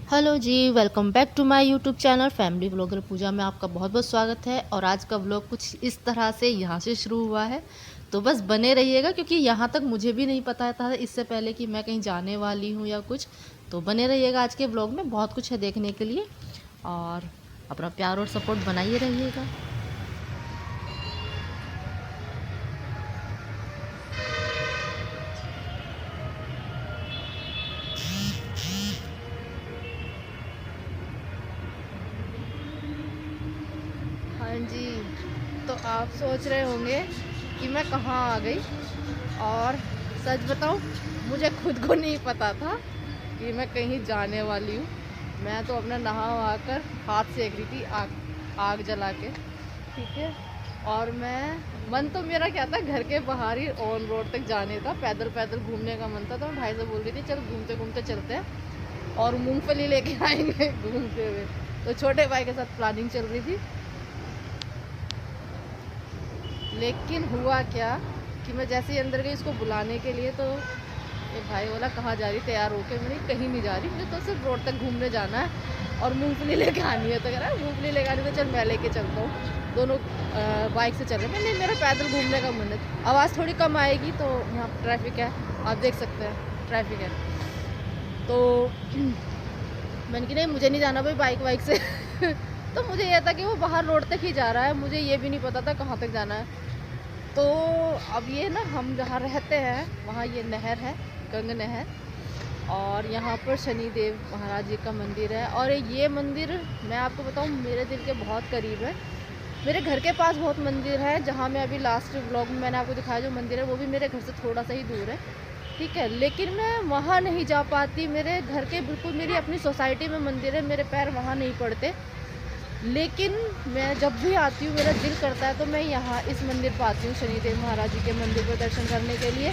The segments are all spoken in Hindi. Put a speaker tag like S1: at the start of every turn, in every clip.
S1: हेलो जी, welcome back to my YouTube channel family vlogger Pooja में आपका बहुत बहुत स्वागत है। और आज का व्लॉग कुछ इस तरह से यहाँ से शुरू हुआ है, तो बस बने रहिएगा क्योंकि यहाँ तक मुझे भी नहीं पता था इससे पहले कि मैं कहीं जाने वाली हूँ या कुछ। तो बने रहिएगा, आज के व्लॉग में बहुत कुछ है देखने के लिए और अपना प्यार और सपोर्ट बनाइए रहिएगा। हाँ जी, तो आप सोच रहे होंगे कि मैं कहाँ आ गई, और सच बताऊँ मुझे खुद को नहीं पता था कि मैं कहीं जाने वाली हूँ। मैं तो अपना नहा वहा कर हाथ सेक रही थी, आग आग जला के, ठीक है। और मैं मन तो मेरा क्या था, घर के बाहर ही ऑन रोड तक जाने का, पैदल पैदल घूमने का मन था। तो मैं भाई से बोल रही थी चल घूमते घूमते चलते हैं और मूंगफली लेके आएंगे घूमते हुए। तो छोटे भाई के साथ प्लानिंग चल रही थी, लेकिन हुआ क्या कि मैं जैसे ही अंदर गई इसको बुलाने के लिए, तो ये भाई बोला कहाँ जा रही, तैयार होके। मैंने कहीं नहीं जा रही, मुझे तो सिर्फ रोड तक घूमने जाना है और मूंगफली लेके आनी है। तो कह रहा है मूंगफली लेके आनी, तो चल मैं लेके चलता हूँ। दोनों बाइक से चल रहे हैं। नहीं, मेरा पैदल घूमने का मन है। आवाज़ थोड़ी कम आएगी, तो यहाँ ट्रैफिक है, आप देख सकते हैं ट्रैफिक है। तो मैंने कि नहीं, मुझे नहीं जाना भाई बाइक वाइक से तो मुझे यह था कि वो बाहर रोड तक ही जा रहा है, मुझे ये भी नहीं पता था कहाँ तक जाना है। तो अब ये ना, हम जहाँ रहते हैं वहाँ ये नहर है, गंग नहर, और यहाँ पर शनिदेव महाराज जी का मंदिर है। और ये मंदिर मैं आपको बताऊँ मेरे दिल के बहुत करीब है। मेरे घर के पास बहुत मंदिर है, जहाँ मैं अभी लास्ट व्लॉग में मैंने आपको दिखाया जो मंदिर है, वो भी मेरे घर से थोड़ा सा ही दूर है, ठीक है। लेकिन मैं वहाँ नहीं जा पाती, मेरे घर के बिल्कुल मेरी अपनी सोसाइटी में मंदिर है, मेरे पैर वहाँ नहीं पड़ते। लेकिन मैं जब भी आती हूँ मेरा दिल करता है तो मैं यहाँ इस मंदिर पर आती हूँ, शनिदेव महाराज जी के मंदिर पर दर्शन करने के लिए।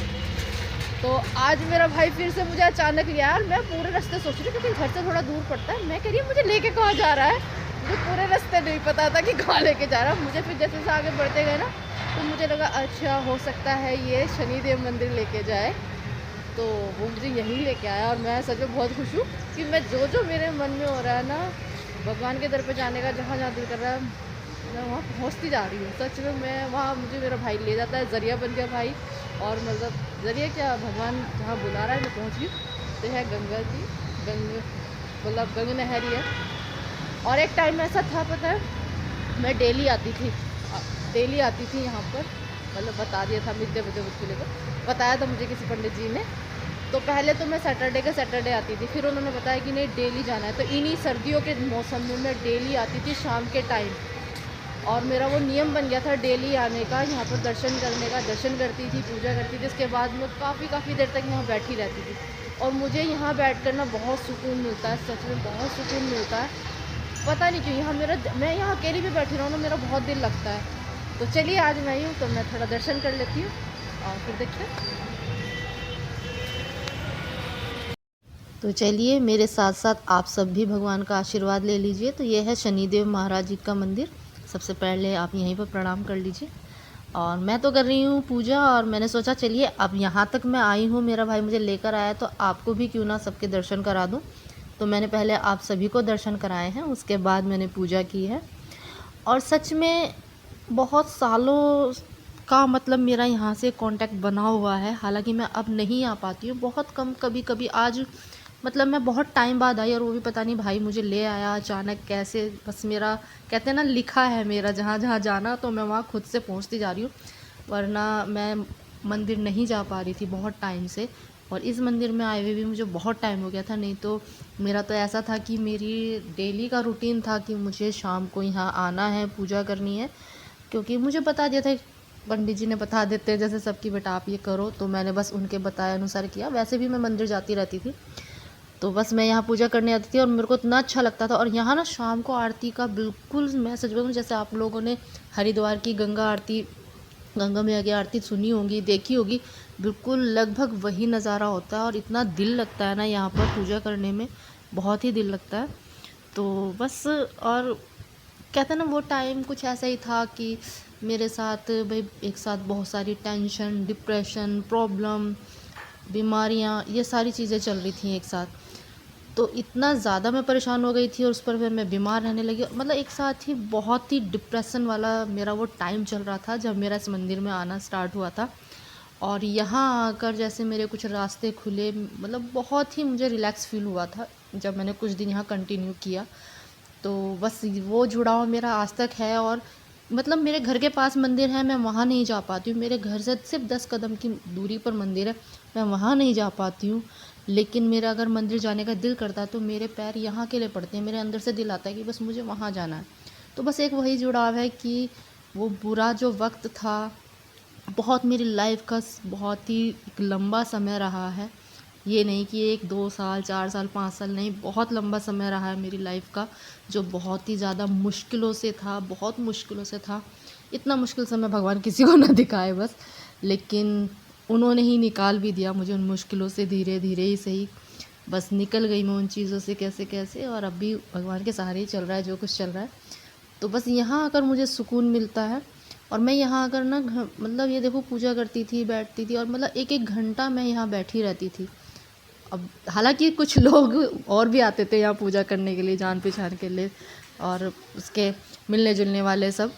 S1: तो आज मेरा भाई फिर से मुझे अचानक लिया, और मैं पूरे रास्ते सोच रही हूँ क्योंकि घर से थोड़ा दूर पड़ता है। मैं कह रही हूँ मुझे लेके कहाँ जा रहा है, मुझे पूरे रास्ते नहीं पता था कि कहाँ लेके जा रहा है मुझे। फिर जैसे जैसे आगे बढ़ते गए ना, तो मुझे लगा अच्छा हो सकता है ये शनिदेव मंदिर लेके जाए। तो वो मुझे यहीं लेके आया, और मैं सच में बहुत खुश हूँ कि मैं जो जो मेरे मन में हो रहा है ना, भगवान के दर पे जाने का, जहाँ जहाँ दिल कर रहा है मैं वहाँ पहुँचती जा रही हूँ। सच में मैं वहाँ, मुझे मेरा भाई ले जाता है, ज़रिया बन गया भाई। और मतलब ज़रिया क्या, भगवान जहाँ बुला रहा है मैं पहुँच गई। तो है गंगा जी, गंग मतलब गंग नहर ही है। और एक टाइम ऐसा था पता है, मैं डेली आती थी, डेली आती थी यहाँ पर। मतलब बता दिया था मिलते बजे मुझको लेकर, बताया था मुझे किसी पंडित जी ने। तो पहले तो मैं सैटरडे के सैटरडे आती थी, फिर उन्होंने बताया कि नहीं डेली जाना है। तो इन्हीं सर्दियों के मौसम में मैं डेली आती थी शाम के टाइम, और मेरा वो नियम बन गया था डेली आने का, यहाँ पर दर्शन करने का। दर्शन करती थी, पूजा करती थी, इसके बाद मैं काफ़ी देर तक यहाँ बैठी रहती थी। और मुझे यहाँ बैठ कर ना बहुत सुकून मिलता है, सच में बहुत सुकून मिलता है। पता नहीं क्यों यहाँ मेरा, मैं यहाँ अकेली भी बैठी रहूँ ना मेरा बहुत दिल लगता है। तो चलिए आज मैं ही हूँ, तो मैं थोड़ा दर्शन कर लेती हूँ और फिर देखते हैं। तो चलिए मेरे साथ साथ आप सब भी भगवान का आशीर्वाद ले लीजिए। तो ये है शनिदेव महाराज जी का मंदिर। सबसे पहले आप यहीं पर प्रणाम कर लीजिए। और मैं तो कर रही हूँ पूजा, और मैंने सोचा चलिए अब यहाँ तक मैं आई हूँ, मेरा भाई मुझे लेकर आया, तो आपको भी क्यों ना सबके दर्शन करा दूँ। तो मैंने पहले आप सभी को दर्शन कराए हैं, उसके बाद मैंने पूजा की है। और सच में बहुत सालों का मतलब मेरा यहाँ से कांटेक्ट बना हुआ है। हालांकि मैं अब नहीं आ पाती हूँ, बहुत कम, कभी कभी। आज मतलब मैं बहुत टाइम बाद आई, और वो भी पता नहीं भाई मुझे ले आया अचानक कैसे। बस मेरा, कहते हैं ना, लिखा है मेरा जहाँ जहाँ जाना, तो मैं वहाँ खुद से पहुँचती जा रही हूँ। वरना मैं मंदिर नहीं जा पा रही थी बहुत टाइम से। और इस मंदिर में आए हुए भी मुझे बहुत टाइम हो गया था। नहीं तो मेरा तो ऐसा था कि मेरी डेली का रूटीन था कि मुझे शाम को यहाँ आना है, पूजा करनी है। क्योंकि मुझे बता दिया था, पंडित जी ने बता देते हैं जैसे सबकी, बेटा आप ये करो, तो मैंने बस उनके बताए अनुसार किया। वैसे भी मैं मंदिर जाती रहती थी, तो बस मैं यहाँ पूजा करने आती थी, और मेरे को इतना अच्छा लगता था। और यहाँ ना शाम को आरती का बिल्कुल, मैं सच बताऊँ, जैसे आप लोगों ने हरिद्वार की गंगा आरती, गंगा मैया की आरती सुनी होगी, देखी होगी, बिल्कुल लगभग वही नज़ारा होता है। और इतना दिल लगता है ना यहाँ पर पूजा करने में, बहुत ही दिल लगता है। तो बस, और कहते हैं ना, वो टाइम कुछ ऐसा ही था कि मेरे साथ भाई एक साथ बहुत सारी टेंशन, डिप्रेशन, प्रॉब्लम, बीमारियाँ, ये सारी चीज़ें चल रही थी एक साथ। तो इतना ज़्यादा मैं परेशान हो गई थी और उस पर फिर मैं बीमार रहने लगी। मतलब एक साथ ही बहुत ही डिप्रेशन वाला मेरा वो टाइम चल रहा था जब मेरा इस मंदिर में आना स्टार्ट हुआ था। और यहाँ आकर जैसे मेरे कुछ रास्ते खुले, मतलब बहुत ही मुझे रिलैक्स फील हुआ था जब मैंने कुछ दिन यहाँ कंटिन्यू किया। तो बस वो जुड़ाव मेरा आज तक है। और मतलब मेरे घर के पास मंदिर है, मैं वहाँ नहीं जा पाती हूँ। मेरे घर से सिर्फ 10 कदम की दूरी पर मंदिर है, मैं वहाँ नहीं जा पाती हूँ। लेकिन मेरा अगर मंदिर जाने का दिल करता है तो मेरे पैर यहाँ के लिए पड़ते हैं, मेरे अंदर से दिल आता है कि बस मुझे वहाँ जाना है। तो बस एक वही जुड़ाव है कि वो बुरा जो वक्त था, बहुत मेरी लाइफ का बहुत ही एक लंबा समय रहा है। ये नहीं कि 1-2 साल, 4 साल, 5 साल, नहीं, बहुत लंबा समय रहा है मेरी लाइफ का, जो बहुत ही ज़्यादा मुश्किलों से था, बहुत मुश्किलों से था। इतना मुश्किल समय भगवान किसी को ना दिखाए बस। लेकिन उन्होंने ही निकाल भी दिया मुझे उन मुश्किलों से, धीरे धीरे ही सही। बस निकल गई मैं उन चीज़ों से कैसे कैसे, और अभी भगवान के सहारे ही चल रहा है जो कुछ चल रहा है। तो बस यहाँ आकर मुझे सुकून मिलता है। और मैं यहाँ आकर ना मतलब ये देखो, पूजा करती थी, बैठती थी, और मतलब 1-1 घंटा मैं यहाँ बैठी रहती थी। अब हालांकि कुछ लोग और भी आते थे यहाँ पूजा करने के लिए, जान पहचान के लिए, और उसके मिलने जुलने वाले सब।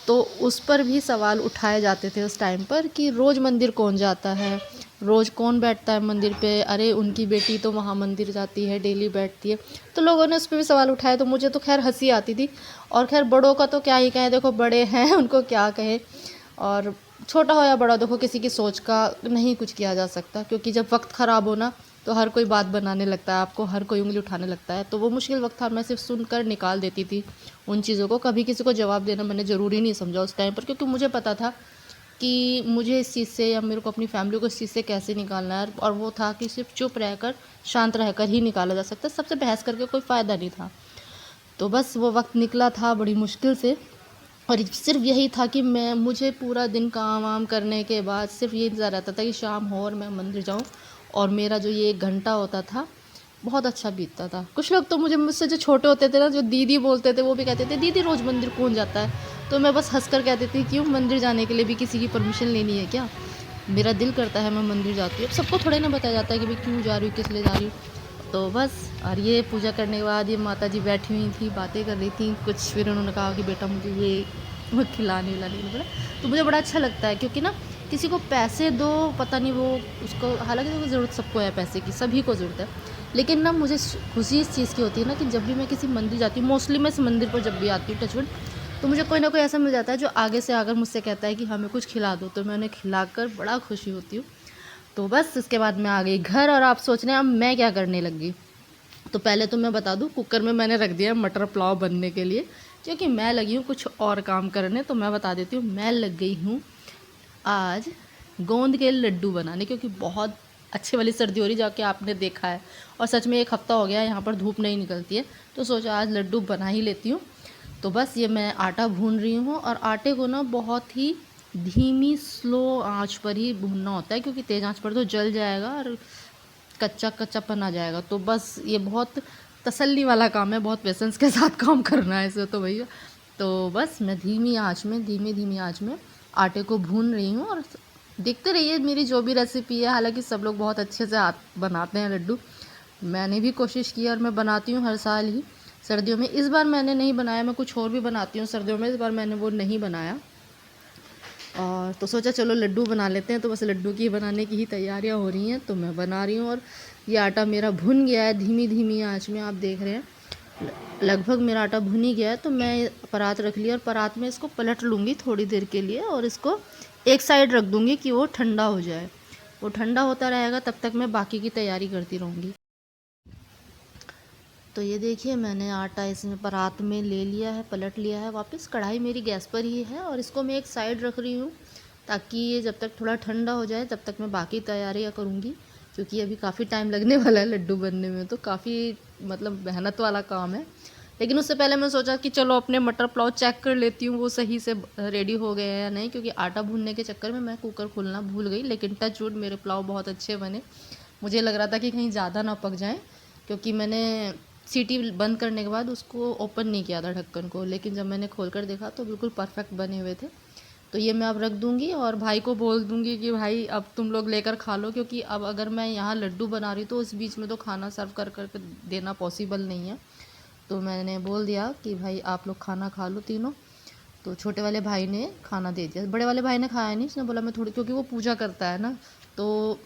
S1: तो उस पर भी सवाल उठाए जाते थे उस टाइम पर कि रोज़ मंदिर कौन जाता है, रोज़ कौन बैठता है मंदिर पे, अरे उनकी बेटी तो वहाँ मंदिर जाती है, डेली बैठती है। तो लोगों ने उस पर भी सवाल उठाए, तो मुझे तो खैर हंसी आती थी। और खैर बड़ों का तो क्या ही कहें, देखो बड़े हैं उनको क्या कहें। और छोटा हो या बड़ा, देखो किसी की सोच का नहीं कुछ किया जा सकता, क्योंकि जब वक्त ख़राब हो ना तो हर कोई बात बनाने लगता है, आपको हर कोई उंगली उठाने लगता है। तो वो मुश्किल वक्त था, मैं सिर्फ सुनकर निकाल देती थी उन चीज़ों को। कभी किसी को जवाब देना मैंने ज़रूरी नहीं समझा उस टाइम पर, क्योंकि मुझे पता था कि मुझे इस चीज़ से या मेरे को अपनी फैमिली को इस चीज़ से कैसे निकालना है। और वो था कि सिर्फ चुप रहकर, शांत रहकर ही निकाला जा सकता है, सबसे बहस करके कोई फ़ायदा नहीं था। तो बस वो वक्त निकला था बड़ी मुश्किल से। और सिर्फ यही था कि मुझे पूरा दिन काम वाम करने के बाद सिर्फ ये इंतज़ार रहता था कि शाम हो और मैं मंदिर जाऊँ, और मेरा जो ये 1 घंटा होता था बहुत अच्छा बीतता था। कुछ लोग तो मुझसे जो छोटे होते थे ना, जो दीदी बोलते थे, वो भी कहते थे, दीदी रोज़ मंदिर कौन जाता है? तो मैं बस हंस कर कहती थी, क्यों, मंदिर जाने के लिए भी किसी की परमिशन लेनी है क्या? मेरा दिल करता है मैं मंदिर जाती हूँ। अब सबको थोड़े ना बताया जाता है कि भाई क्यों जा रही हूँ, किस लिए जा रही हूँ। तो बस, और ये पूजा करने के बाद ये माता जी बैठी हुई थी, बातें कर रही थी कुछ। फिर उन्होंने कहा कि बेटा मुझे ये वो खिलाने विलाने के लिए बोला। तो मुझे बड़ा अच्छा लगता है, क्योंकि ना किसी को पैसे दो, पता नहीं वो उसको, हालांकि तो ज़रूरत सबको है पैसे की, सभी को ज़रूरत है। लेकिन ना मुझे खुशी इस चीज़ की होती है ना कि जब भी मैं किसी मंदिर जाती हूँ, मोस्टली मैं इस मंदिर पर जब भी आती हूँ, टचवुड, तो मुझे कोई ना कोई ऐसा मिल जाता है जो आगे से आकर मुझसे कहता है कि हमें कुछ खिला दो, तो मैं उन्हें खिलाकर बड़ा खुशी होती हूँ। तो बस इसके बाद मैं आ गई घर, और आप सोच रहे हैं अब मैं क्या करने लगी। तो पहले तो मैं बता दूं, कुकर में मैंने रख दिया मटर पुलाव बनने के लिए, क्योंकि मैं लगी हूँ कुछ और काम करने। तो मैं बता देती हूँ, मैं लग गई हूँ आज गोंद के लड्डू बनाने, क्योंकि बहुत अच्छी वाली सर्दी हो रही, जाके आपने देखा है। और सच में 1 हफ्ता हो गया यहाँ पर धूप नहीं निकलती है, तो सोचा आज लड्डू बना ही लेती हूँ। तो बस ये मैं आटा भून रही हूँ, और आटे को ना बहुत ही धीमी स्लो आंच पर ही भूनना होता है, क्योंकि तेज़ आंच पर तो जल जाएगा और कच्चा कच्चापन आ जाएगा। तो बस ये बहुत तसल्ली वाला काम है, बहुत पेशेंस के साथ काम करना है इसे तो भैया। तो बस मैं धीमी आंच में, धीमी धीमी आंच में आटे को भून रही हूँ, और देखते रहिए मेरी जो भी रेसिपी है। हालांकि सब लोग बहुत अच्छे से बनाते हैं लड्डू, मैंने भी कोशिश की और मैं बनाती हूँ हर साल ही सर्दियों में। इस बार मैंने नहीं बनाया, मैं कुछ और भी बनाती हूँ सर्दियों में, इस बार मैंने वो नहीं बनाया। और तो सोचा चलो लड्डू बना लेते हैं। तो बस लड्डू की बनाने की ही तैयारियां हो रही हैं, तो मैं बना रही हूँ। और ये आटा मेरा भुन गया है धीमी धीमी आंच में, आप देख रहे हैं लगभग मेरा आटा भुन ही गया है। तो मैं परात रख लिया, और परात में इसको पलट लूँगी थोड़ी देर के लिए, और इसको एक साइड रख दूँगी कि वो ठंडा हो जाए। वो ठंडा होता रहेगा, तब तक मैं बाकी की तैयारी करती रहूँगी। तो ये देखिए मैंने आटा इसमें परात में ले लिया है, पलट लिया है वापस। कढ़ाई मेरी गैस पर ही है, और इसको मैं एक साइड रख रही हूँ, ताकि ये जब तक थोड़ा ठंडा हो जाए तब तक मैं बाकी तैयारियाँ करूँगी। क्योंकि अभी काफ़ी टाइम लगने वाला है लड्डू बनने में, तो काफ़ी मतलब मेहनत वाला काम है। लेकिन उससे पहले मैं सोचा कि चलो अपने मटर पुलाव चेक कर लेती हूँ वो सही से रेडी हो गए हैं या नहीं, क्योंकि आटा भूनने के चक्कर में मैं कुकर खोलना भूल गई। लेकिन टच वुड मेरे पुलाव बहुत अच्छे बने। मुझे लग रहा था कि कहीं ज़्यादा ना पक जाएँ, क्योंकि मैंने सीटी बंद करने के बाद उसको ओपन नहीं किया था ढक्कन को, लेकिन जब मैंने खोल कर देखा तो बिल्कुल परफेक्ट बने हुए थे। तो ये मैं अब रख दूँगी और भाई को बोल दूँगी कि भाई अब तुम लोग लेकर खा लो, क्योंकि अब अगर मैं यहाँ लड्डू बना रही हूँ तो उस बीच में तो खाना सर्व कर कर के देना पॉसिबल नहीं है। तो मैंने बोल दिया कि भाई आप लोग खाना खा लो तीनों। तो छोटे वाले भाई ने खाना दे दिया, बड़े वाले भाई ने खाया नहीं, उसने बोला मैं थोड़ी, क्योंकि वो पूजा करता है ना, तो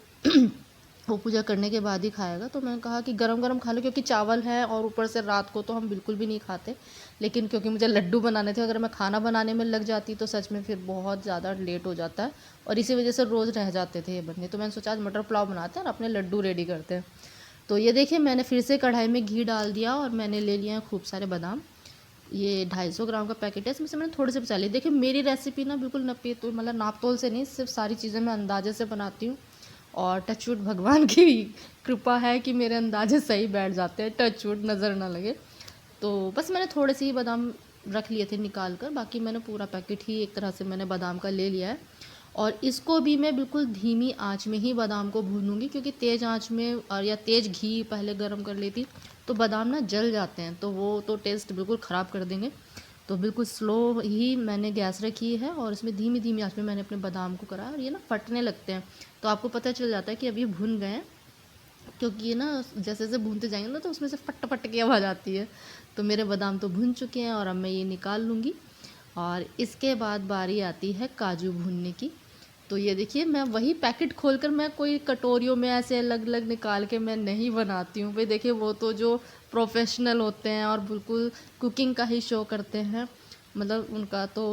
S1: वो पूजा करने के बाद ही खाएगा। तो मैंने कहा कि गरम गरम खा लो, क्योंकि चावल है और ऊपर से रात को तो हम बिल्कुल भी नहीं खाते। लेकिन क्योंकि मुझे लड्डू बनाने थे, अगर मैं खाना बनाने में लग जाती तो सच में फिर बहुत ज़्यादा लेट हो जाता है, और इसी वजह से रोज़ रह जाते थे ये बनने। तो मैंने सोचा आज मटर पुलाव बनाते हैं और अपने लड्डू रेडी करते हैं। तो ये देखिए मैंने फिर से कढ़ाई में घी डाल दिया और मैंने ले लिया है खूब सारे बादाम। ये 250 ग्राम का पैकेट है, इसमें से मैंने थोड़े से बचा लिए। देखिए मेरी रेसिपी ना बिल्कुल नपी, तो मतलब नाप तोल से नहीं, सिर्फ सारी चीज़ें मैं अंदाजे से बनाती हूँ, और टचवुड भगवान की कृपा है कि मेरे अंदाजे सही बैठ जाते हैं, टचवुड नज़र ना लगे। तो बस मैंने थोड़े से ही बादाम रख लिए थे निकाल कर, बाकी मैंने पूरा पैकेट ही एक तरह से मैंने बादाम का ले लिया है। और इसको भी मैं बिल्कुल धीमी आंच में ही बादाम को भूनूंगी, क्योंकि तेज़ आंच में और या तेज़ घी पहले गर्म कर लेती तो बादाम ना जल जाते हैं, तो वो तो टेस्ट बिल्कुल ख़राब कर देंगे। तो बिल्कुल स्लो ही मैंने गैस रखी है और इसमें धीमी धीमी आंच में मैंने अपने बादाम को करा, और ये ना फटने लगते हैं तो आपको पता चल जाता है कि अब ये भुन गए हैं, क्योंकि ये ना जैसे जैसे भूनते जाएंगे ना तो उसमें से फट फट की आवाज़ आती है। तो मेरे बादाम तो भुन चुके हैं और अब मैं ये निकाल लूँगी। और इसके बाद बारी आती है काजू भूनने की। तो ये देखिए मैं वही पैकेट खोलकर, मैं कोई कटोरियों में ऐसे अलग अलग निकाल के मैं नहीं बनाती हूँ भाई। देखिए वो तो जो प्रोफेशनल होते हैं और बिल्कुल कुकिंग का ही शो करते हैं, मतलब उनका तो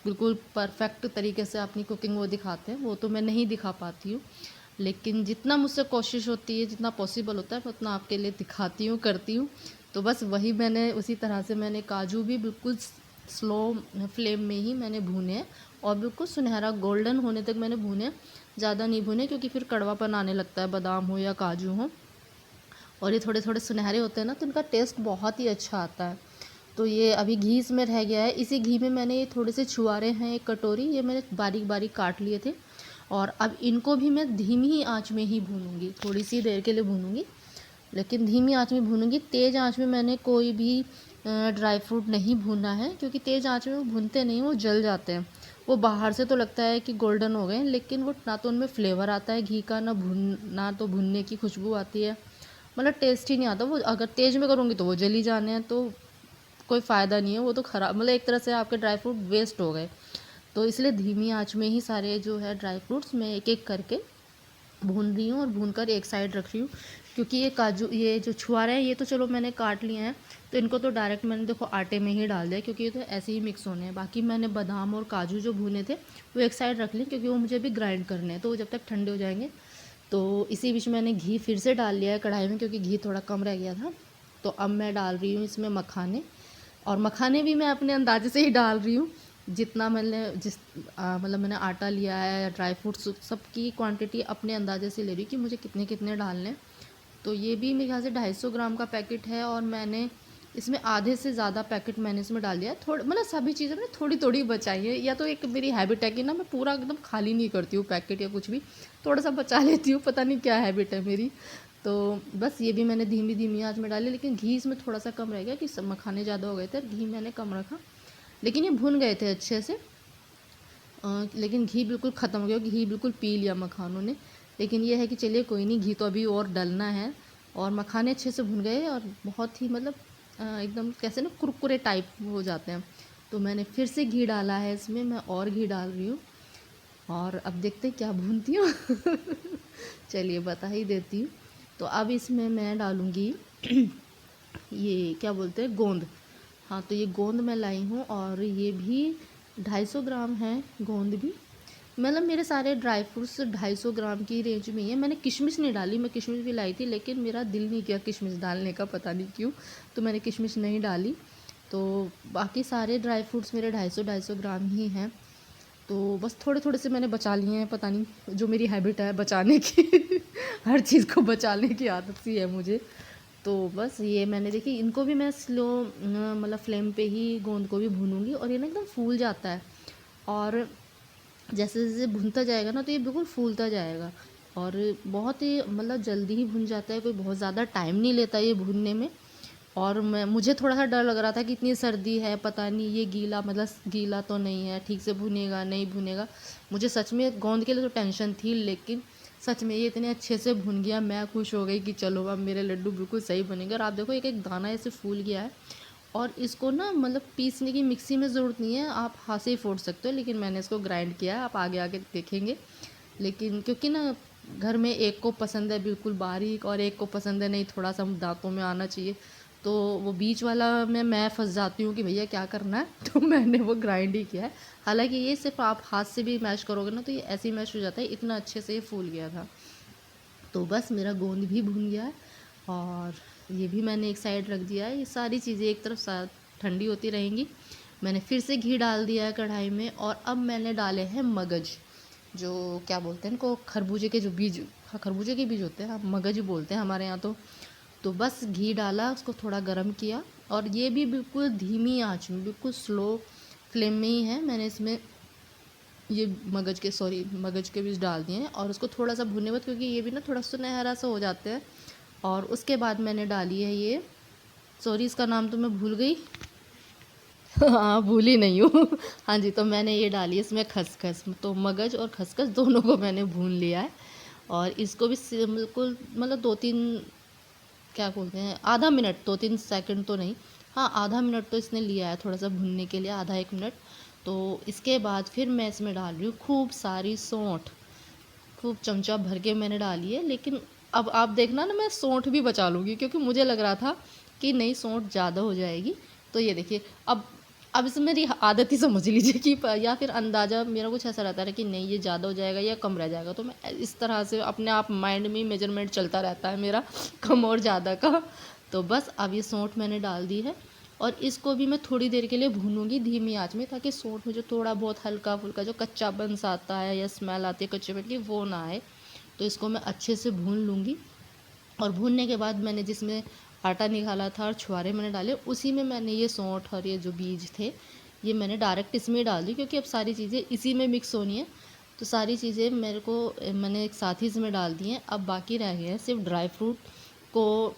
S1: बिल्कुल परफेक्ट तरीके से अपनी कुकिंग वो दिखाते हैं, वो तो मैं नहीं दिखा पाती हूँ। लेकिन जितना मुझसे कोशिश होती है, जितना पॉसिबल होता है, मैं उतना आपके लिए दिखाती हूँ, करती हूँ। तो बस वही मैंने उसी तरह से मैंने काजू भी बिल्कुल स्लो फ्लेम में ही मैंने भूने हैं, और बिल्कुल सुनहरा गोल्डन होने तक मैंने भूने, ज़्यादा नहीं भुने क्योंकि फिर कड़वापन आने लगता है, बादाम हो या काजू हो। और ये थोड़े थोड़े सुनहरे होते हैं ना तो इनका टेस्ट बहुत ही अच्छा आता है। तो ये अभी घी इसमें रह गया है, इसी घी में मैंने ये थोड़े से छुआरे हैं एक कटोरी, ये मैंने बारीक बारीक काट लिए थे। और अब इनको भी मैं धीमी ही आंच में ही भूनूंगी, थोड़ी सी देर के लिए भूनूंगी, लेकिन धीमी आंच में भूनूंगी। तेज़ आंच में मैंने कोई भी ड्राई फ्रूट नहीं भूना है, क्योंकि तेज़ आंच में वो भूनते नहीं, वो जल जाते हैं। वो बाहर से तो लगता है कि गोल्डन हो गए, लेकिन वो ना तो उनमें फ्लेवर आता है घी का, ना तो भुनने की खुशबू आती है, मतलब टेस्ट ही नहीं आता। वो अगर तेज़ में करूँगी तो वो जली जाने हैं, तो कोई फ़ायदा नहीं है, वो तो ख़राब, मतलब एक तरह से आपके ड्राई फ्रूट वेस्ट हो गए। तो इसलिए धीमी आंच में ही सारे जो है ड्राई फ्रूट्स मैं एक एक करके भून रही हूँ और भूनकर एक साइड रख रही हूँ। क्योंकि ये काजू, ये जो छुआरे हैं, ये तो चलो मैंने काट लिए हैं, तो इनको तो डायरेक्ट मैंने देखो आटे में ही डाल दिया, क्योंकि ये तो ऐसे ही मिक्स होने हैं। बाकी मैंने बादाम और काजू जो भुने थे वो एक साइड रख लिए, क्योंकि वो मुझे भी ग्राइंड करने हैं, तो वो जब तक ठंडे हो जाएंगे। तो इसी बीच मैंने घी फिर से डाल लिया है कढ़ाई में, क्योंकि घी थोड़ा कम रह गया था। तो अब मैं डाल रही हूँ इसमें मखाने, और मखाने भी मैं अपने अंदाजे से ही डाल रही हूँ, जितना मैंने मतलब मैंने आटा लिया है, ड्राई फ्रूट्स सबकी क्वांटिटी अपने अंदाजे से ले रही हूँ कि मुझे कितने कितने डालने हैं। तो ये भी मेरे ख्याल से 250 ग्राम का पैकेट है, और मैंने इसमें आधे से ज़्यादा पैकेट मैंने इसमें डाल दिया है। थोड़ा मतलब सभी चीज़ें मैंने थोड़ी थोड़ी बचाई है, या तो एक मेरी हैबिट है कि ना मैं पूरा एकदम खाली नहीं करती हूँ पैकेट या कुछ भी, थोड़ा सा बचा लेती हूँ, पता नहीं क्या हैबिट है मेरी। तो बस ये भी मैंने धीमी धीमी आंच में डाली, लेकिन घी इसमें थोड़ा सा कम रह गया कि सब मखाने ज़्यादा हो गए थे, घी मैंने कम रखा। लेकिन ये भुन गए थे अच्छे से, लेकिन घी बिल्कुल ख़त्म हो गया, घी बिल्कुल पी लिया मखानों ने। लेकिन ये है कि चलिए कोई नहीं, घी तो अभी और डलना है। और मखाने अच्छे से भुन गए और बहुत ही मतलब एकदम कैसे ना कुरकुरे टाइप हो जाते हैं। तो मैंने फिर से घी डाला है इसमें, मैं और घी डाल रही हूँ, और अब देखते हैं क्या भूनती हूँ। चलिए बता ही देती हूँ। तो अब इसमें मैं डालूँगी ये क्या बोलते हैं, गोंद। हाँ, तो ये गोंद मैं लाई हूँ, और ये भी 250 ग्राम है गोंद भी। मतलब मेरे सारे ड्राई फ्रूट्स 250 ग्राम की रेंज में ही है। मैंने किशमिश नहीं डाली, मैं किशमिश भी लाई थी, लेकिन मेरा दिल नहीं किया किशमिश डालने का, पता नहीं क्यों, तो मैंने किशमिश नहीं डाली। तो बाकी सारे ड्राई फ्रूट्स मेरे 250 ग्राम ही हैं। तो बस थोड़े थोड़े से मैंने बचा लिए हैं, पता नहीं जो मेरी हैबिट है बचाने की। हर चीज़ को बचाने की आदत सी है मुझे। तो बस ये मैंने देखी, इनको भी मैं स्लो मतलब फ्लेम पे ही गोंद को भी भूनूंगी, और ये ना एकदम फूल जाता है, और जैसे जैसे भुनता जाएगा ना तो ये बिल्कुल फूलता जाएगा, और बहुत ही मतलब जल्दी ही भुन जाता है, कोई बहुत ज़्यादा टाइम नहीं लेता ये भूनने में। और मुझे थोड़ा सा डर लग रहा था कि इतनी सर्दी है, पता नहीं ये गीला मतलब गीला तो नहीं है, ठीक से भुनेगा नहीं भुनेगा। मुझे सच में गोंद के लिए तो टेंशन थी, लेकिन सच में ये इतने अच्छे से भुन गया, मैं खुश हो गई कि चलो अब मेरे लड्डू बिल्कुल सही बनेंगे। और आप देखो एक एक दाना ऐसे फूल गया है। और इसको ना मतलब पीसने की मिक्सी में ज़रूरत नहीं है, आप हाथ से ही फोड़ सकते हो, लेकिन मैंने इसको ग्राइंड किया है, आप आगे आगे देखेंगे। लेकिन क्योंकि ना घर में एक को पसंद है बिल्कुल बारीक और एक को पसंद है नहीं थोड़ा सा दांतों में आना चाहिए, तो वो बीच वाला में मैं फंस जाती हूँ कि भैया क्या करना है तो मैंने वो ग्राइंड ही किया है। हालांकि ये सिर्फ आप हाथ से भी मैश करोगे ना तो ये ऐसे ही मैश हो जाता है, इतना अच्छे से ये फूल गया था। तो बस मेरा गोंद भी भून गया है और ये भी मैंने एक साइड रख दिया है। ये सारी चीज़ें एक तरफ ठंडी होती रहेंगी। मैंने फिर से घी डाल दिया है कढ़ाई में और अब मैंने डाले हैं मगज, जो क्या बोलते हैं इनको, खरबूजे के जो बीज, हाँ खरबूजे के बीज होते हैं, हाँ मगज ही बोलते हैं हमारे यहाँ तो बस घी डाला, उसको थोड़ा गर्म किया और ये भी बिल्कुल धीमी आंच में बिल्कुल स्लो फ्लेम में ही है। मैंने इसमें ये मगज के बीज डाल दिए हैं और उसको थोड़ा सा भुने बाद, क्योंकि ये भी ना थोड़ा सुनहरा सा हो जाते हैं। और उसके बाद मैंने डाली है ये, इसका नाम तो मैं भूल गई हाँ भूली नहीं हूँ हाँ जी, तो मैंने ये डाली है इसमें खसखस, तो मगज और खसखस दोनों को मैंने भून लिया है। और इसको भी बिल्कुल मतलब 2-3 क्या बोलते हैं आधा मिनट, 2-3 सेकंड तो नहीं, हाँ आधा मिनट तो इसने लिया है थोड़ा सा भुनने के लिए, आधा 1 मिनट। तो इसके बाद फिर मैं इसमें डाल रही हूँ खूब सारी सौंठ, खूब चमचा भर के मैंने डाली है। लेकिन अब आप देखना ना, मैं सौंठ भी बचा लूँगी क्योंकि मुझे लग रहा था कि नहीं सौंठ ज़्यादा हो जाएगी। तो ये देखिए अब इसमें मेरी आदत ही समझ लीजिए कि या फिर अंदाज़ा मेरा कुछ ऐसा रहता है कि नहीं ये ज़्यादा हो जाएगा या कम रह जाएगा, तो मैं इस तरह से अपने आप माइंड में मेजरमेंट चलता रहता है मेरा कम और ज़्यादा का। तो बस अब ये सौंठ मैंने डाल दी है और इसको भी मैं थोड़ी देर के लिए भूनूंगी धीमी आंच में, ताकि सौंठ में जो थोड़ा बहुत हल्का फुल्का जो कच्चापन सा आता है या स्मेल आती है कच्चे की वो ना आए। तो इसको मैं अच्छे से भून लूँगी और भूनने के बाद मैंने जिसमें आटा निकाला था और छुआरे मैंने डाले, उसी में मैंने ये सौंठ और ये जो बीज थे ये मैंने डायरेक्ट इसमें डाल दी, क्योंकि अब सारी चीज़ें इसी में मिक्स होनी है। तो सारी चीज़ें मैंने एक साथ ही इसमें डाल दी हैं। अब बाकी रह गए हैं सिर्फ ड्राई फ्रूट को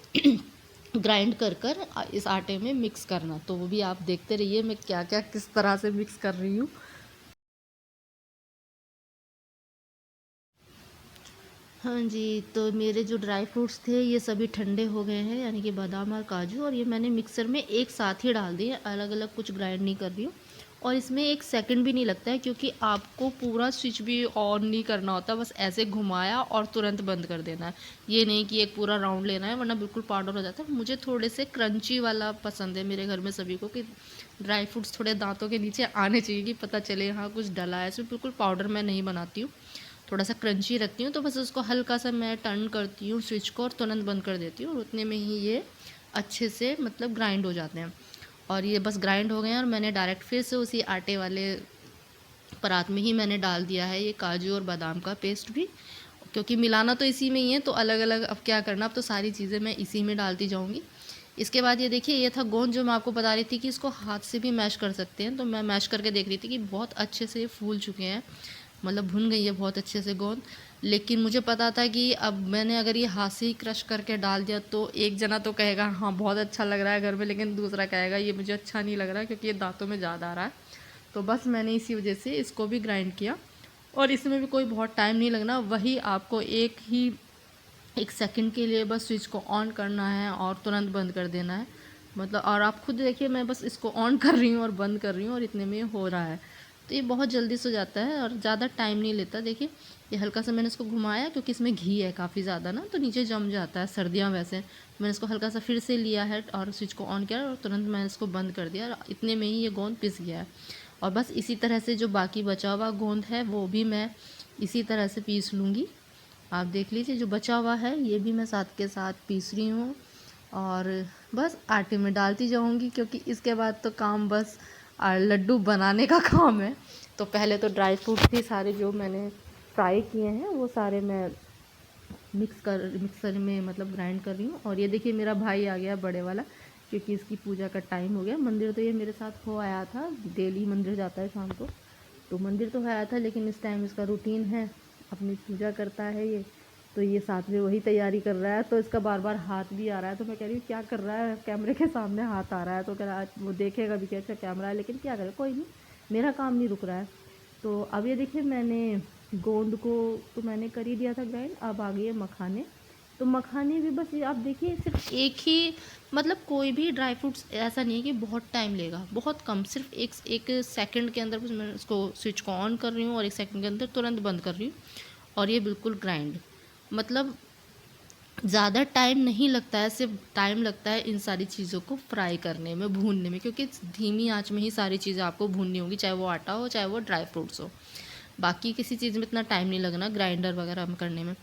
S1: ग्राइंड कर इस आटे में मिक्स करना। तो वो भी आप देखते रहिए मैं क्या क्या किस तरह से मिक्स कर रही हूँ। हाँ जी, तो मेरे जो ड्राई फ्रूट्स थे ये सभी ठंडे हो गए हैं, यानी कि बादाम और काजू, और ये मैंने मिक्सर में एक साथ ही डाल दिए, अलग अलग कुछ ग्राइंड नहीं कर रही हूँ। और इसमें 1 सेकंड भी नहीं लगता है, क्योंकि आपको पूरा स्विच भी ऑन नहीं करना होता, बस ऐसे घुमाया और तुरंत बंद कर देना है। ये नहीं कि एक पूरा राउंड लेना है, वरना बिल्कुल पाउडर हो जाता है। मुझे थोड़े से क्रंची वाला पसंद है, मेरे घर में सभी को कि ड्राई फ्रूट्स थोड़े दांतों के नीचे आने चाहिए कि पता चले हाँ कुछ डला है। इसमें बिल्कुल पाउडर मैं नहीं बनाती हूँ, थोड़ा सा क्रंची रखती हूँ। तो बस उसको हल्का सा मैं टर्न करती हूँ स्विच को और तुरंत बंद कर देती हूँ, और उतने में ही ये अच्छे से मतलब ग्राइंड हो जाते हैं। और ये बस ग्राइंड हो गए हैं और मैंने डायरेक्ट फिर से उसी आटे वाले परात में ही मैंने डाल दिया है ये काजू और बादाम का पेस्ट भी, क्योंकि मिलाना तो इसी में ही है। तो अलग अलग अब क्या करना, अब तो सारी चीज़ें मैं इसी में डालती जाऊँगी। इसके बाद ये देखिए ये था गोंद, जो मैं आपको बता रही थी कि इसको हाथ से भी मैश कर सकते हैं। तो मैं मैश करके देख रही थी कि बहुत अच्छे से फूल चुके हैं, मतलब भुन गई है बहुत अच्छे से गोंद। लेकिन मुझे पता था कि अब मैंने अगर ये हाथ से ही क्रश करके डाल दिया तो एक जना तो कहेगा हाँ बहुत अच्छा लग रहा है घर में, लेकिन दूसरा कहेगा ये मुझे अच्छा नहीं लग रहा क्योंकि ये दांतों में ज़्यादा आ रहा है। तो बस मैंने इसी वजह से इसको भी ग्राइंड किया, और इसमें भी कोई बहुत टाइम नहीं लगना, वही आपको 1 सेकंड के लिए बस स्विच को ऑन करना है और तुरंत बंद कर देना है। मतलब और आप खुद देखिए मैं बस इसको ऑन कर रही हूँ और बंद कर रही हूँ और इतने में हो रहा है। तो ये बहुत जल्दी से हो जाता है और ज़्यादा टाइम नहीं लेता। देखिए ये हल्का सा मैंने इसको घुमाया, क्योंकि इसमें घी है काफ़ी ज़्यादा ना, तो नीचे जम जाता है सर्दियाँ वैसे। मैंने इसको हल्का सा फिर से लिया है और स्विच को ऑन किया और तुरंत मैंने इसको बंद कर दिया, और इतने में ही ये गोंद पिस गया है। और बस इसी तरह से जो बाकी बचा हुआ गोंद है वो भी मैं इसी तरह से पीस लूँगी। आप देख लीजिए जो बचा हुआ है ये भी मैं साथ के साथ पीस रही हूँ, और बस आटे में डालती जाऊँगी, क्योंकि इसके बाद तो काम बस लड्डू बनाने का काम है। तो पहले तो ड्राई फ्रूट थी सारे जो मैंने फ्राई किए हैं वो सारे मैं मिक्सर में मतलब ग्राइंड कर रही हूँ। और ये देखिए मेरा भाई आ गया बड़े वाला, क्योंकि इसकी पूजा का टाइम हो गया। मंदिर तो ये मेरे साथ हो आया था, डेली मंदिर जाता है शाम को, तो मंदिर तो आया था, लेकिन इस टाइम इसका रूटीन है, अपनी पूजा करता है ये। तो ये साथ में वही तैयारी कर रहा है, तो इसका बार बार हाथ भी आ रहा है। तो मैं कह रही हूँ क्या कर रहा है, कैमरे के सामने हाथ आ रहा है। तो कह रहा है वो देखेगा भी कि अच्छा कैमरा है, लेकिन क्या करे, कोई नहीं, मेरा काम नहीं रुक रहा है। तो अब ये देखिए मैंने गोंद को तो मैंने कर ही दिया था ग्राइंड, अब आ गई है मखाने। तो मखाने भी बस आप देखिए सिर्फ एक ही, मतलब कोई भी ड्राई फ्रूट्स ऐसा नहीं है कि बहुत टाइम लेगा, बहुत कम, सिर्फ एक सेकंड के अंदर बस मैं उसको स्विच को ऑन कर रही हूँ और एक सेकंड के अंदर तुरंत बंद कर रही हूँ और ये बिल्कुल ग्राइंड। मतलब ज़्यादा टाइम नहीं लगता है, सिर्फ टाइम लगता है इन सारी चीज़ों को फ्राई करने में, भूनने में, क्योंकि धीमी आंच में ही सारी चीज़ें आपको भूननी होंगी, चाहे वो आटा हो चाहे वो ड्राई फ्रूट्स हो। बाकी किसी चीज़ में इतना टाइम नहीं लगना ग्राइंडर वगैरह में करने में।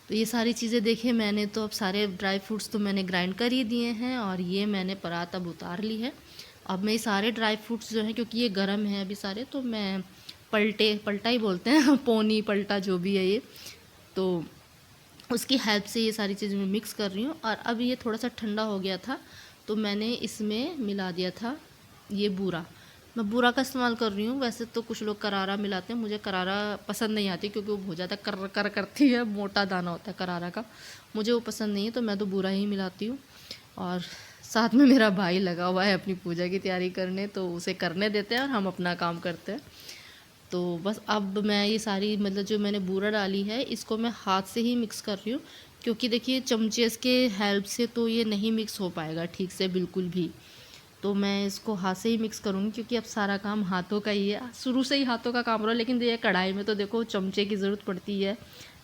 S1: तो ये सारी चीज़ें देखिए मैंने तो अब सारे ड्राई फ्रूट्स तो मैंने ग्राइंड कर ही दिए हैं और ये मैंने परात अब उतार ली है। अब मैं ये सारे ड्राई फ्रूट्स जो हैं, क्योंकि ये गर्म हैं अभी सारे, तो मैं पलटा ही बोलते हैं पोनी पलटा जो भी है ये, तो उसकी हेल्प से ये सारी चीज़ें मैं मिक्स कर रही हूँ। और अब ये थोड़ा सा ठंडा हो गया था तो मैंने इसमें मिला दिया था ये बूरा। मैं बूरा का इस्तेमाल कर रही हूँ, वैसे तो कुछ लोग करारा मिलाते हैं, मुझे करारा पसंद नहीं आती क्योंकि वो बहुत ज़्यादा कर कर करती है, मोटा दाना होता है करारा का, मुझे वो पसंद नहीं है, तो मैं तो बूरा ही मिलाती हूँ। और साथ में मेरा भाई लगा हुआ है अपनी पूजा की तैयारी करने, तो उसे करने देते हैं और हम अपना काम करते हैं। तो बस अब मैं ये सारी, मतलब जो मैंने बूरा डाली है इसको मैं हाथ से ही मिक्स कर रही हूँ, क्योंकि देखिए चमचे के हेल्प से तो ये नहीं मिक्स हो पाएगा ठीक से बिल्कुल भी। तो मैं इसको हाथ से ही मिक्स करूँगी क्योंकि अब सारा काम हाथों का ही है, शुरू से ही हाथों का काम रहा। लेकिन ये कढ़ाई में तो देखो चमचे की ज़रूरत पड़ती है,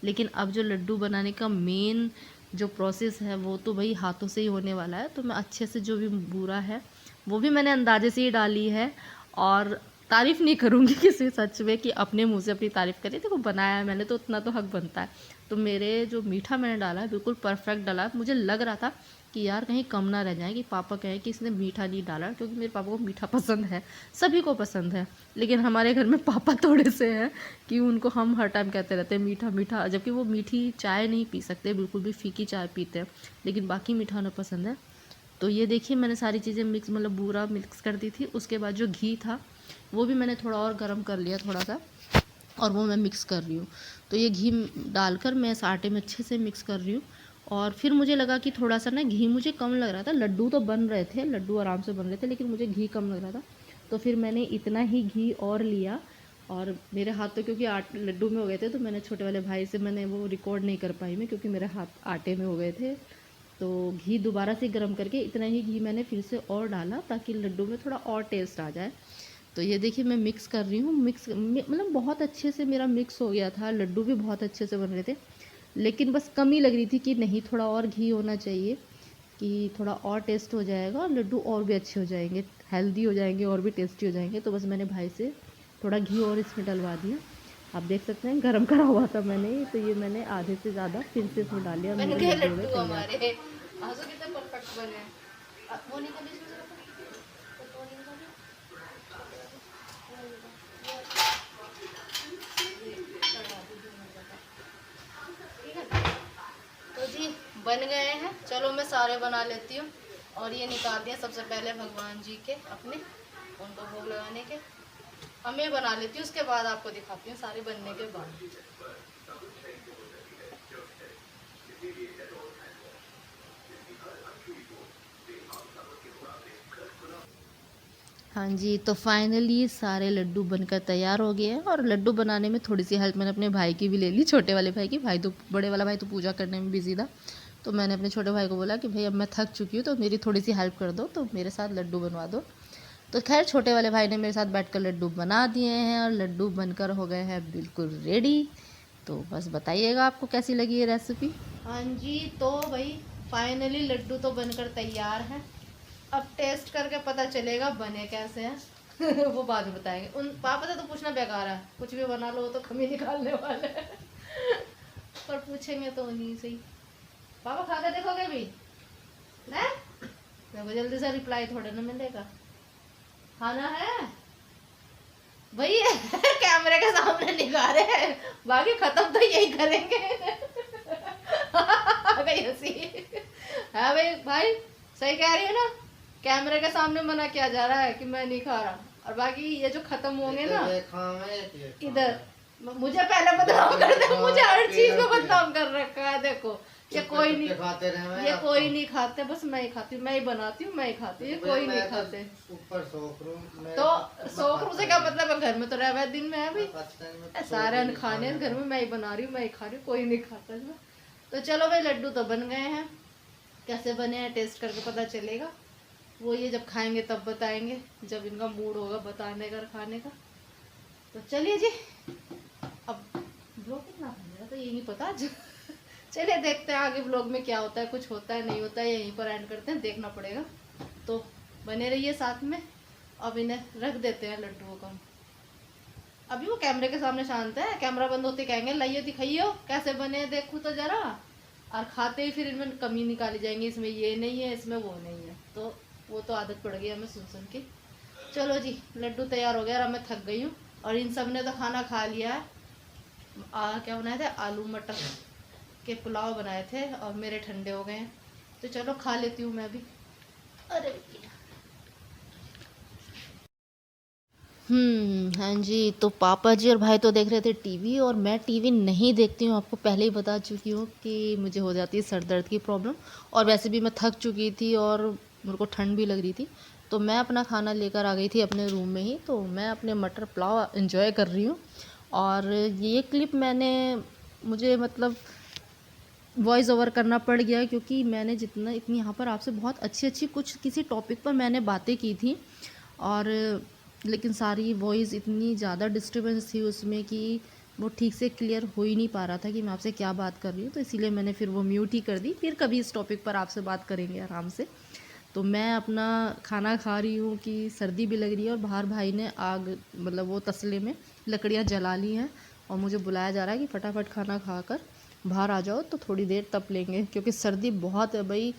S1: लेकिन अब जो लड्डू बनाने का मेन जो प्रोसेस है वो तो भाई हाथों से ही होने वाला है। तो मैं अच्छे से जो भी बूरा है वो भी मैंने अंदाजे से ही डाली है, और तारीफ़ नहीं करूँगी किसी, सच में कि अपने मुंह से अपनी तारीफ़ करी, देखो बनाया है मैंने तो उतना तो हक बनता है। तो मेरे जो मीठा मैंने डाला है बिल्कुल परफेक्ट डाला है। मुझे लग रहा था कि यार कहीं कम ना रह जाए, कि पापा कहें कि इसने मीठा नहीं डाला, क्योंकि मेरे पापा को मीठा पसंद है, सभी को पसंद है, लेकिन हमारे घर में पापा थोड़े से हैं कि उनको हम हर टाइम कहते रहते हैं मीठा मीठा, जबकि वो मीठी चाय नहीं पी सकते, बिल्कुल भी फीकी चाय पीते हैं, लेकिन बाकी मीठा उन्हें पसंद है। तो ये देखिए मैंने सारी चीज़ें मिक्स, मतलब बूरा मिक्स कर दी थी। उसके बाद जो घी था वो भी मैंने थोड़ा और गर्म कर लिया थोड़ा सा, और वो मैं मिक्स कर रही हूँ। तो ये घी डालकर मैं इस आटे में अच्छे से मिक्स कर रही हूँ। और फिर मुझे लगा कि थोड़ा सा ना घी मुझे कम लग रहा था, लड्डू तो बन रहे थे, लड्डू आराम से बन रहे थे, लेकिन मुझे घी कम लग रहा था। तो फिर मैंने इतना ही घी और लिया, और मेरे हाथ तो क्योंकि लड्डू में हो गए थे, तो मैंने छोटे वाले भाई से मैंने वो रिकॉर्ड नहीं कर पाई मैं, क्योंकि मेरे हाथ आटे में हो गए थे। तो घी दोबारा से गर्म करके इतना ही घी मैंने फिर से और डाला, ताकि लड्डू में थोड़ा और टेस्ट आ जाए। तो ये देखिए मैं मिक्स कर रही हूँ, मतलब बहुत अच्छे से मेरा मिक्स हो गया था, लड्डू भी बहुत अच्छे से बन रहे थे, लेकिन बस कमी लग रही थी कि नहीं थोड़ा और घी होना चाहिए, कि थोड़ा और टेस्ट हो जाएगा और लड्डू और भी अच्छे हो जाएंगे, हेल्दी हो जाएंगे और भी टेस्टी हो जाएंगे। तो बस मैंने भाई से थोड़ा घी और इसमें डलवा दिया। आप देख सकते हैं गरम करा हुआ था मैंने, तो ये मैंने आधे से ज़्यादा फिर से इसमें डाल लिया और मेरे लड्डू हमारे आंसू कितने परफेक्ट बने। वो निकाल इसमें जरा, वो निकाल। तो जी बन गए हैं, चलो मैं सारे बना लेती हूँ। और ये निकाल दिया सबसे पहले भगवान जी के अपने, उनको भोग लगाने के। अब मैं बना लेती हूँ, उसके बाद आपको दिखाती हूँ सारे बनने के बाद। हाँ जी, तो फाइनली सारे लड्डू बनकर तैयार हो गए हैं। और लड्डू बनाने में थोड़ी सी हेल्प मैंने अपने भाई की भी ले ली, छोटे वाले भाई की। भाई तो, बड़े वाला भाई तो पूजा करने में बिजी था, तो मैंने अपने छोटे भाई को बोला कि भाई अब मैं थक चुकी हूँ तो मेरी थोड़ी सी हेल्प कर दो, तो मेरे साथ लड्डू बनवा दो। तो खैर छोटे वाले भाई ने मेरे साथ बैठकर लड्डू बना दिए हैं, और लड्डू बनकर हो गए हैं बिल्कुल रेडी। तो बस बताइएगा आपको कैसी लगी ये रेसिपी। हाँ जी, तो भाई फाइनली लड्डू तो बनकर तैयार है। अब टेस्ट करके पता चलेगा बने कैसे हैं वो बाद में बताएंगे। उन पापा से तो पूछना बेकार है, कुछ भी बना लो तो कमी निकालने वाले पर पूछेंगे तो उन्हीं से ही। पापा खा के देखोगे भी ना, देखो जल्दी से रिप्लाई थोड़ा ना मिलेगा। खाना है भाई कैमरे के सामने निकाल रहे हैं, बाकी खत्म तो यही करेंगे हंसी है भाई। भाई सही कह रही हो ना, कैमरे के सामने मना किया जा रहा है कि मैं नहीं खा रहा, और बाकी ये जो खत्म होंगे ना इधर मुझे पहले बदनाम कर दे, मुझे हर चीज में बदनाम कर रखा है। देखो ये कोई नहीं खाते रहे, ये कोई नहीं खाते, बस मैं ही खाती हूँ, मैं ही बनाती हूँ, मैं ही खाती हूँ, ये कोई नहीं खाते। ऊपर तो सोखरू से क्या मतलब है, घर में तो रह दिन में है भाई, सारे अन्न खाने घर में, मैं ही बना रही हूँ, मैं ही खा रही हूँ, कोई नहीं खाता इसमें। तो चलो भाई लड्डू तो बन गए हैं, कैसे बने हैं टेस्ट करके पता चलेगा, वो ये जब खाएंगे तब बताएंगे, जब इनका मूड होगा बताने का खाने का। तो चलिए जी, अब ब्लॉग कितना बन तो ये नहीं पता चलिए देखते हैं आगे ब्लॉग में क्या होता है, कुछ होता है नहीं होता है, यहीं पर एंड करते हैं, देखना पड़ेगा। तो बने रहिए साथ में। अब इन्हें रख देते हैं लड्डुओं को। अभी वो कैमरे के सामने शांत है, कैमरा बंद होते कहेंगे लाइयो दिखाइयो कैसे बने देखो तो जरा, और खाते ही फिर इनमें कमी निकाली जाएंगी, इसमें ये नहीं है, इसमें वो नहीं है, तो वो तो आदत पड़ गई हमें सुन के। चलो जी लड्डू तैयार हो गया, और मैं थक गई हूँ, और इन सब ने तो खाना खा लिया है। क्या बनाए थे, आलू मटर के पुलाव बनाए थे, और मेरे ठंडे हो गए हैं, तो चलो खा लेती हूँ मैं भी। अरे हाँ जी, तो पापा जी और भाई तो देख रहे थे टीवी, और मैं टीवी नहीं देखती हूँ, आपको पहले ही बता चुकी हूँ कि मुझे हो जाती है सर दर्द की प्रॉब्लम, और वैसे भी मैं थक चुकी थी और मेरे को ठंड भी लग रही थी, तो मैं अपना खाना लेकर आ गई थी अपने रूम में ही। तो मैं अपने मटर पुलाव एंजॉय कर रही हूँ, और ये क्लिप मुझे मतलब वॉइस ओवर करना पड़ गया, क्योंकि मैंने इतनी यहाँ पर आपसे बहुत अच्छी कुछ किसी टॉपिक पर मैंने बातें की थी, और लेकिन सारी वॉइस इतनी ज़्यादा डिस्टर्बेंस थी उसमें कि वो ठीक से क्लियर हो ही नहीं पा रहा था कि मैं आपसे क्या बात कर रही हूँ, तो इसीलिए मैंने फिर वो म्यूट ही कर दी। फिर कभी इस टॉपिक पर आपसे बात करेंगे आराम से। तो मैं अपना खाना खा रही हूँ कि सर्दी भी लग रही है, और बाहर भाई ने आग मतलब वो तसले में लकड़ियाँ जला ली हैं, और मुझे बुलाया जा रहा है कि फटाफट खाना खाकर बाहर आ जाओ, तो थोड़ी देर तप लेंगे, क्योंकि सर्दी बहुत है भाई।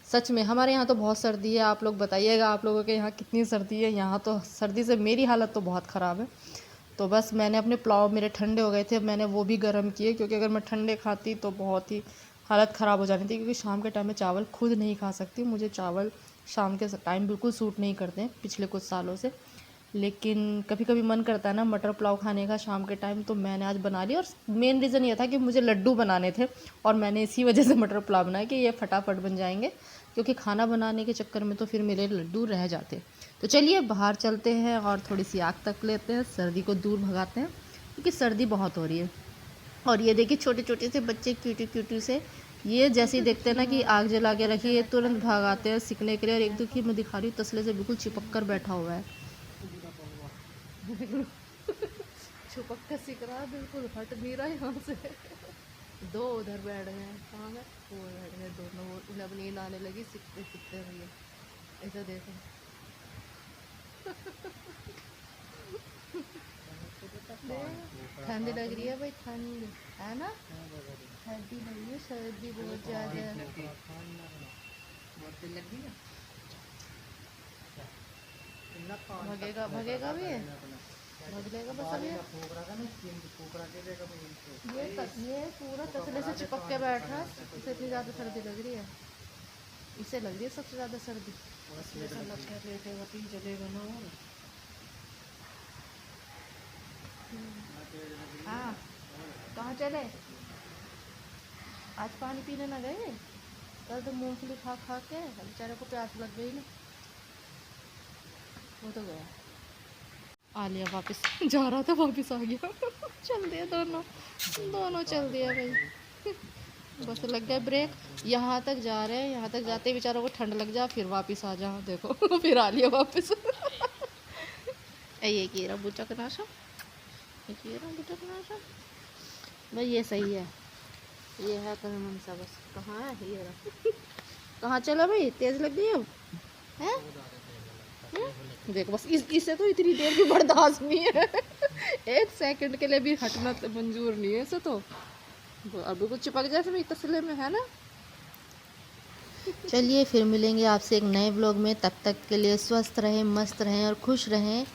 S1: सच में हमारे यहाँ तो बहुत सर्दी है, आप लोग बताइएगा आप लोगों के यहाँ कितनी सर्दी है। यहाँ तो सर्दी से मेरी हालत तो बहुत ख़राब है। तो बस मैंने अपने पुलाव मेरे ठंडे हो गए थे, मैंने वो भी गर्म किए, क्योंकि अगर मैं ठंडे खाती तो बहुत ही हालत ख़राब हो जानी थी, क्योंकि शाम के टाइम में चावल खुद नहीं खा सकती, मुझे चावल शाम के टाइम बिल्कुल सूट नहीं करते हैं पिछले कुछ सालों से। लेकिन कभी कभी मन करता है ना मटर पुलाव खाने का शाम के टाइम, तो मैंने आज बना लिया। और मेन रीज़न ये था कि मुझे लड्डू बनाने थे, और मैंने इसी वजह से मटर पुलाव बनाया कि ये फटाफट बन जाएंगे, क्योंकि खाना बनाने के चक्कर में तो फिर मेरे लड्डू रह जाते। तो चलिए बाहर चलते हैं और थोड़ी सी आग तक लेते हैं, सर्दी को दूर भगाते हैं, क्योंकि सर्दी बहुत हो रही है। और ये देखिए छोटे छोटे से बच्चे क्यूटी क्यूटी से, ये जैसे ही देखते हैं ना कि आग जला के रखी है, तुरंत भाग आते हैं सीखने के लिए। और एक दो की मैं दिखा रही हूँ तसले से बिल्कुल चिपक कर बैठा हुआ है छुपक कर सीख रहा है, बिल्कुल हट नहीं रहा यहाँ से। दो उधर बैठ गए हैं, कहाँ गए, वो बैठ गए दोनों, उन्हें अपनी नींद आने लगी, सीखते सीखते रहिए। ऐसा देखो ठंड लग रही है भाई, ठंड है ना, ठंडी लग रही है, सर्दी बहुत ज़्यादा भगेगा भगेगा भी है, भग लेगा बस। अभी ये पूरा तसले से चिपक के बैठा है, इसे इतनी ज़्यादा सर्दी लग रही है, इसे लग रही है सबसे ज़्यादा सर्दी। हाँ कहाँ चले, आज पानी पीने ना गए, कल तो मूंगफली खा खा के बेचारे को प्यास लग गई ना, वो तो गया। आ लिया वापस जा रहा था, वापस आ गया चल दिया दोनों चल दिया भाई बस लग गया ब्रेक। यहाँ तक जा रहे हैं, यहाँ तक जाते ही बेचारों को ठंड लग जा, फिर वापस आ जा, देखो फिर आ लिया वापस ये कीरा बुचक नाशा, ये कीरा बुचक नाशा भाई, ये सही है, ये है कर मनसा, बस कहाँ है ये रहा कहाँ चला भाई, तेज लग गई अब है। देखो बस इससे तो इतनी देर भी बर्दाश्त नहीं है एक सेकंड के लिए भी हटना तो मंजूर नहीं है इसे, तो अभी कुछ चिपक जाए फिर तसले में, है ना। चलिए फिर मिलेंगे आपसे एक नए व्लॉग में, तब तक के लिए स्वस्थ रहें, मस्त रहें और खुश रहें,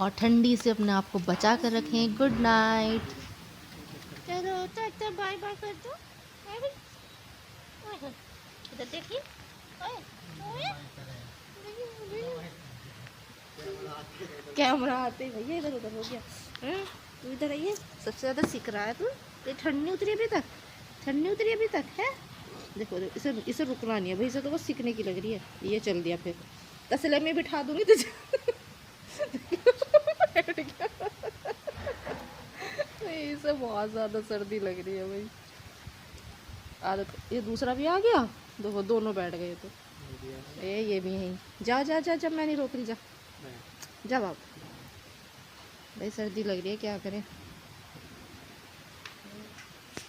S1: और ठंडी से अपने आप को बचा कर रखें। Good night. चलो तो बाय बाय कर दो, इधर देखिए, कैमरा आते भैया इधर उधर हो गया। तू इधर आइए, सबसे ज़्यादा सीख रहा है तू। ये ठंड नहीं उतरी अभी तक, ठंड नहीं उतरी अभी तक है। देखो इसे इसे रुकना नहीं है भाई, इसे तो बस सीखने की लग रही है। ये चल दिया फिर, तसले में बिठा दूंगी तुझे। इसे बहुत ज़्यादा सर्दी लग रही है भाई। आदत, ये दूसरा भी आ गया। देखो दोनों बैठ गए तो ये भी यहीं। जा जा जा, जब मैं नहीं रोक रही, जा जा बाबू। भाई सर्दी लग रही है, क्या करें।